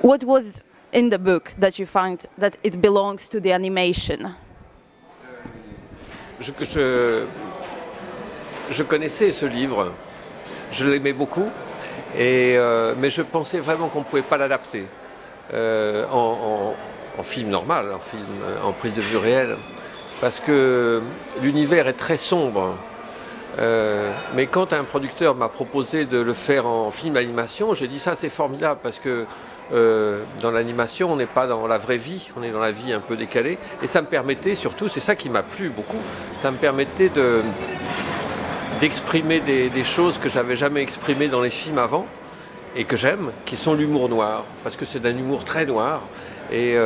What was in the book that you find that it belongs to the animation? Je connaissais ce livre, je l'aimais beaucoup, mais je pensais vraiment qu'on ne pouvait pas l'adapter en film normal, en film en prise de vue réelle, parce que l'univers est très sombre. Mais quand un producteur m'a proposé de le faire en film d'animation, j'ai dit ça c'est formidable parce que dans l'animation on n'est pas dans la vraie vie, on est dans la vie un peu décalée et ça me permettait surtout, c'est ça qui m'a plu beaucoup, ça me permettait d'exprimer des choses que j'avais jamais exprimées dans les films avant et que j'aime, qui sont l'humour noir, parce que c'est d'un humour très noir et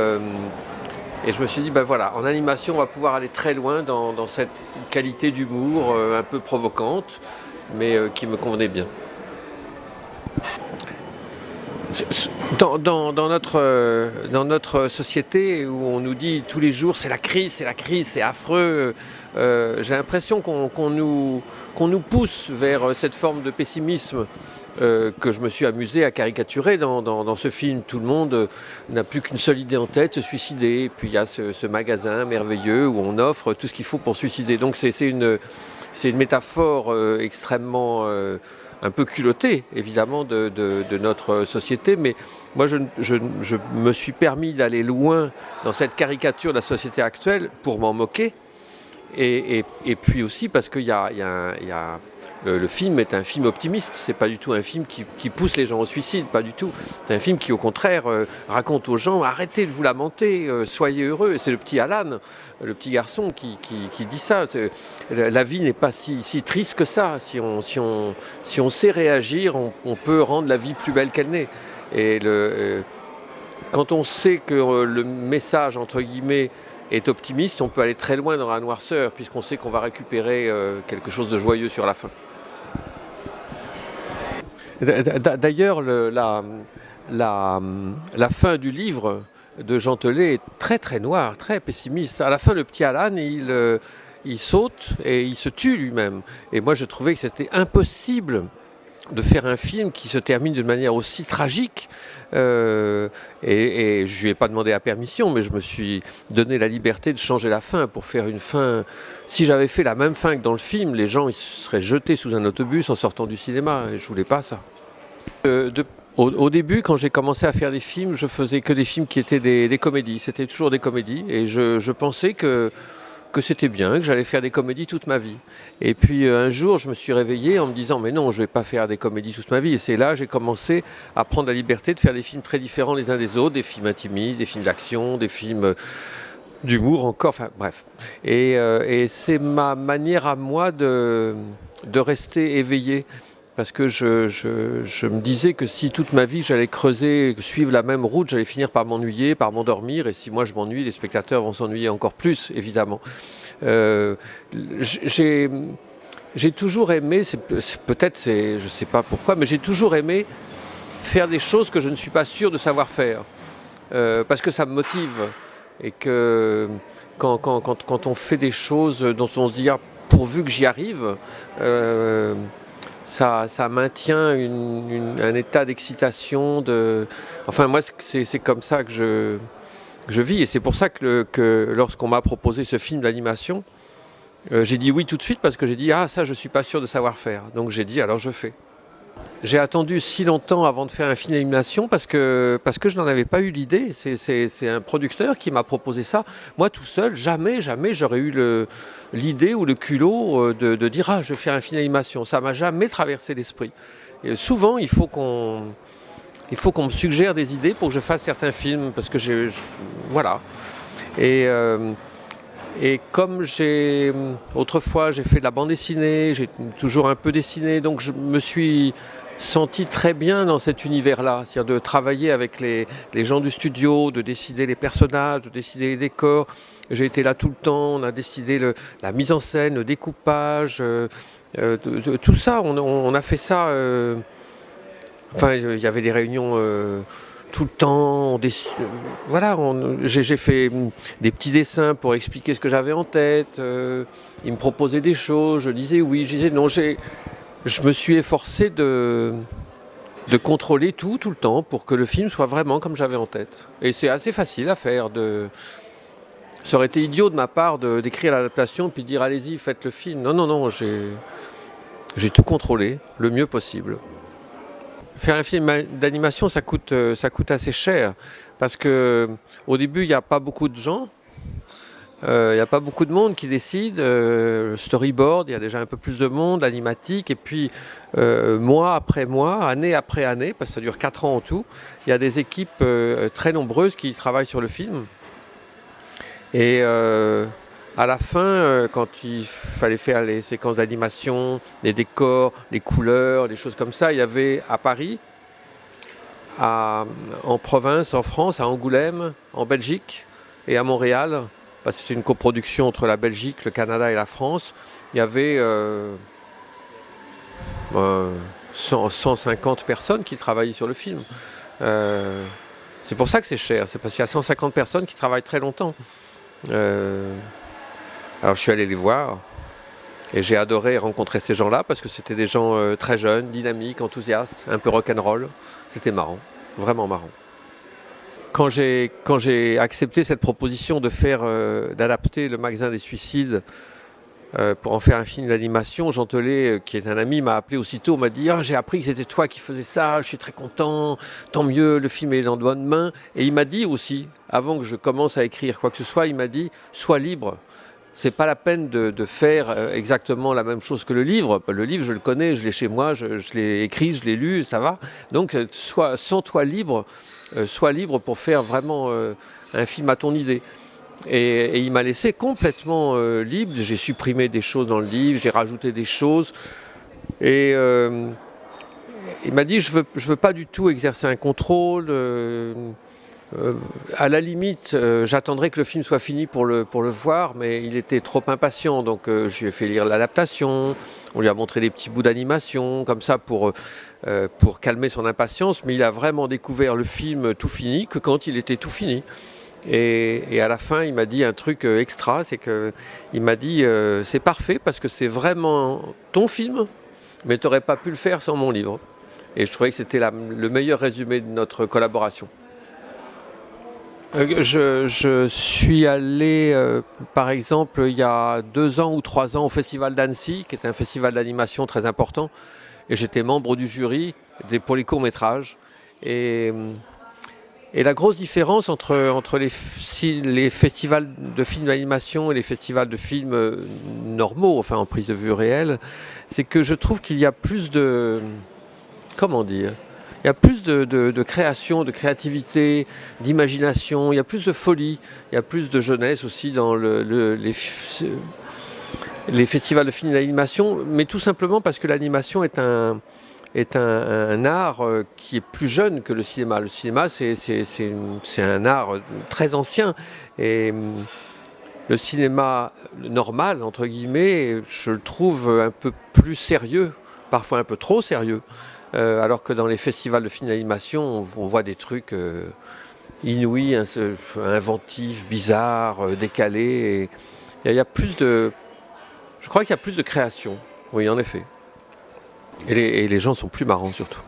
je me suis dit, ben voilà, en animation, on va pouvoir aller très loin dans cette qualité d'humour un peu provocante, mais qui me convenait bien. Dans notre société où on nous dit tous les jours, c'est la crise, c'est affreux, j'ai l'impression qu'on nous pousse vers cette forme de pessimisme que je me suis amusé à caricaturer dans ce film. Tout le monde n'a plus qu'une seule idée en tête, se suicider. Et puis il y a ce magasin merveilleux où on offre tout ce qu'il faut pour suicider. Donc c'est une métaphore extrêmement un peu culottée, évidemment, de notre société. Mais moi, je me suis permis d'aller loin dans cette caricature de la société actuelle pour m'en moquer. Et puis aussi parce qu'il y a le film est un film optimiste, c'est pas du tout un film qui pousse les gens au suicide, pas du tout. C'est un film qui au contraire raconte aux gens, arrêtez de vous lamenter, soyez heureux. C'est le petit Alan, le petit garçon qui dit ça. La vie n'est pas si triste que ça. Si on sait réagir, on peut rendre la vie plus belle qu'elle n'est. Et quand on sait que le message, entre guillemets, est optimiste, on peut aller très loin dans la noirceur, puisqu'on sait qu'on va récupérer quelque chose de joyeux sur la fin. D'ailleurs, la fin du livre de Jean Telet est très très noire, très pessimiste. À la fin, le petit Alan, il saute et il se tue lui-même. Et moi, je trouvais que c'était impossible de faire un film qui se termine d'une manière aussi tragique. Et je lui ai pas demandé la permission, mais je me suis donné la liberté de changer la fin pour faire une fin. Si j'avais fait la même fin que dans le film, les gens ils seraient jetés sous un autobus en sortant du cinéma, et je voulais pas ça. Au début, quand j'ai commencé à faire des films, je faisais que des films qui étaient des comédies. C'était toujours des comédies, et je pensais que c'était bien, que j'allais faire des comédies toute ma vie. Et puis un jour, je me suis réveillé en me disant « mais non, je ne vais pas faire des comédies toute ma vie ». Et c'est là que j'ai commencé à prendre la liberté de faire des films très différents les uns des autres, des films intimistes, des films d'action, des films d'humour encore, enfin bref. Et c'est ma manière à moi de rester éveillé. Parce que je me disais que si toute ma vie j'allais creuser, suivre la même route, j'allais finir par m'ennuyer, par m'endormir. Et si moi je m'ennuie, les spectateurs vont s'ennuyer encore plus, évidemment. J'ai toujours aimé, peut-être, je ne sais pas pourquoi, mais j'ai toujours aimé faire des choses que je ne suis pas sûr de savoir faire. Parce que ça me motive. Et que quand on fait des choses dont on se dit ah, pourvu que j'y arrive, ça maintient un état d'excitation. Enfin, moi, c'est comme ça que je vis. Et c'est pour ça que lorsqu'on m'a proposé ce film d'animation, j'ai dit oui tout de suite parce que j'ai dit « Ah, ça, je ne suis pas sûr de savoir faire ». Donc j'ai dit « Alors, je fais ». J'ai attendu si longtemps avant de faire un film d'animation parce que je n'en avais pas eu l'idée. C'est un producteur qui m'a proposé ça. Moi, tout seul, jamais j'aurais eu l'idée ou le culot de dire « Ah, je vais faire un film d'animation ». Ça m'a jamais traversé l'esprit. Et souvent, il faut qu'on me suggère des idées pour que je fasse certains films parce que voilà. Et comme autrefois j'ai fait de la bande dessinée, j'ai toujours un peu dessiné, donc je me suis senti très bien dans cet univers-là, c'est-à-dire de travailler avec les gens du studio, de décider les personnages, de décider les décors. J'ai été là tout le temps, on a décidé la mise en scène, le découpage, tout ça, on a fait ça. Enfin, il y avait des réunions tout le temps. Voilà, j'ai fait des petits dessins pour expliquer ce que j'avais en tête. Ils me proposaient des choses, je disais oui, je disais non. Je me suis efforcé de de contrôler tout le temps pour que le film soit vraiment comme j'avais en tête. Et c'est assez facile à faire. Ça aurait été idiot de ma part d'écrire l'adaptation puis de dire allez-y, faites le film. Non, non, non, j'ai tout contrôlé le mieux possible. Faire un film d'animation, ça coûte assez cher parce que au début, il n'y a pas beaucoup de gens. Il n'y a pas beaucoup de monde qui décide. Storyboard, il y a déjà un peu plus de monde, l'animatique, et puis mois après mois, année après année, parce que ça dure 4 ans en tout, il y a des équipes très nombreuses qui travaillent sur le film. Et à la fin, quand il fallait faire les séquences d'animation, les décors, les couleurs, des choses comme ça, il y avait à Paris, en province, en France, à Angoulême, en Belgique et à Montréal. C'est une coproduction entre la Belgique, le Canada et la France. Il y avait 150 personnes qui travaillaient sur le film. C'est pour ça que c'est cher, c'est parce qu'il y a 150 personnes qui travaillent très longtemps. Alors je suis allé les voir et j'ai adoré rencontrer ces gens-là parce que c'était des gens très jeunes, dynamiques, enthousiastes, un peu rock'n'roll. C'était marrant, vraiment marrant. Quand j'ai accepté cette proposition d'adapter le magasin des suicides pour en faire un film d'animation, Jean Telet, qui est un ami, m'a appelé aussitôt, m'a dit j'ai appris que c'était toi qui faisais ça, je suis très content, tant mieux, le film est dans de bonnes mains. Et il m'a dit aussi, avant que je commence à écrire quoi que ce soit, il m'a dit sois libre. C'est pas la peine de faire exactement la même chose que le livre. Le livre, je le connais, je l'ai chez moi, je l'ai écrit, je l'ai lu, ça va. Donc, sens-toi libre. Sois libre pour faire vraiment un film à ton idée. Et il m'a laissé complètement libre. J'ai supprimé des choses dans le livre, j'ai rajouté des choses. Et il m'a dit je veux pas du tout exercer un contrôle. À la limite, j'attendrai que le film soit fini pour le voir, mais il était trop impatient. Donc je lui ai fait lire l'adaptation. On lui a montré des petits bouts d'animation, comme ça, pour calmer son impatience. Mais il a vraiment découvert le film tout fini que quand il était tout fini. Et à la fin, il m'a dit un truc extra, c'est qu'il m'a dit c'est parfait parce que c'est vraiment ton film, mais tu n'aurais pas pu le faire sans mon livre. Et je trouvais que c'était le meilleur résumé de notre collaboration. Je suis allé, par exemple, il y a 2 ans ou 3 ans au Festival d'Annecy, qui est un festival d'animation très important. Et j'étais membre du jury pour les courts-métrages. Et la grosse différence entre les festivals de films d'animation et les festivals de films normaux, enfin en prise de vue réelle, c'est que je trouve qu'il y a plus de... Comment dire ? Il y a plus de création, de créativité, d'imagination, il y a plus de folie, il y a plus de jeunesse aussi dans les festivals de films d'animation, mais tout simplement parce que l'animation est un art qui est plus jeune que le cinéma. Le cinéma, c'est un art très ancien. Et le cinéma normal, entre guillemets, je le trouve un peu plus sérieux, parfois un peu trop sérieux. Alors que dans les festivals de films d'animation, on voit des trucs inouïs, inventifs, bizarres, décalés. Et il y a plus de... Je crois qu'il y a plus de création, oui, en effet. Et les gens sont plus marrants, surtout.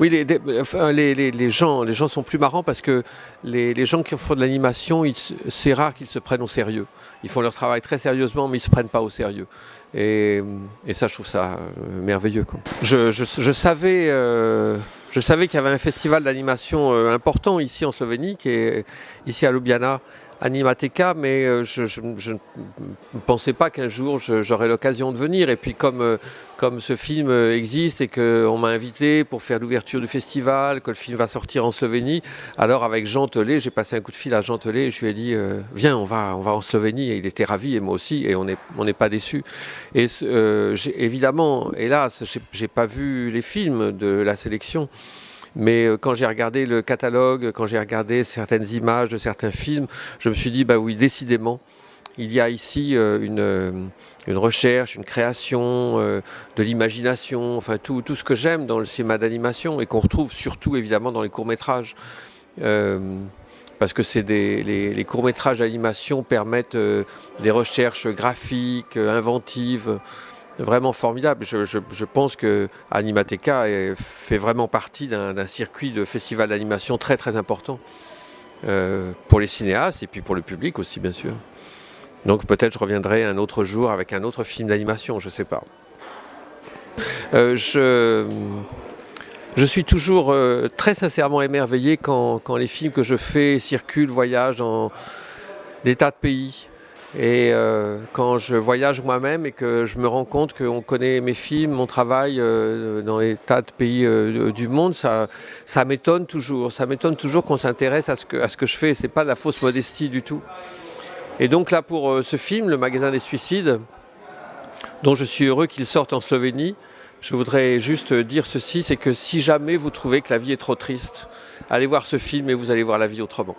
Oui, les gens sont plus marrants parce que les gens qui font de l'animation, c'est rare qu'ils se prennent au sérieux. Ils font leur travail très sérieusement, mais ils ne se prennent pas au sérieux. Et ça, je trouve ça merveilleux, quoi. Je savais qu'il y avait un festival d'animation important ici en Slovénie, qui est ici à Ljubljana, Animateka, mais je ne pensais pas qu'un jour j'aurais l'occasion de venir. Et puis comme ce film existe et qu'on m'a invité pour faire l'ouverture du festival, que le film va sortir en Slovénie, alors avec Jean Telet, j'ai passé un coup de fil à Jean Telet et je lui ai dit viens, on va en Slovénie. Et il était ravi et moi aussi, et on n'est pas déçus. Et évidemment, hélas, j'ai pas vu les films de la sélection. Mais quand j'ai regardé le catalogue, quand j'ai regardé certaines images de certains films, je me suis dit, bah oui, décidément, il y a ici une recherche, une création, de l'imagination, enfin tout ce que j'aime dans le cinéma d'animation et qu'on retrouve surtout évidemment dans les courts-métrages. Parce que les courts-métrages d'animation permettent des recherches graphiques, inventives, vraiment formidable. Je pense que Animateca fait vraiment partie d'un circuit de festivals d'animation très très important pour les cinéastes et puis pour le public aussi bien sûr. Donc peut-être je reviendrai un autre jour avec un autre film d'animation, je ne sais pas. Je suis toujours très sincèrement émerveillé quand les films que je fais circulent, voyagent dans des tas de pays. Et quand je voyage moi-même et que je me rends compte qu'on connaît mes films, mon travail dans les tas de pays du monde, ça m'étonne toujours. Ça m'étonne toujours qu'on s'intéresse à ce que je fais. C'est pas de la fausse modestie du tout. Et donc là, pour ce film, Le Magasin des Suicides, dont je suis heureux qu'il sorte en Slovénie, je voudrais juste dire ceci, c'est que si jamais vous trouvez que la vie est trop triste, allez voir ce film et vous allez voir la vie autrement.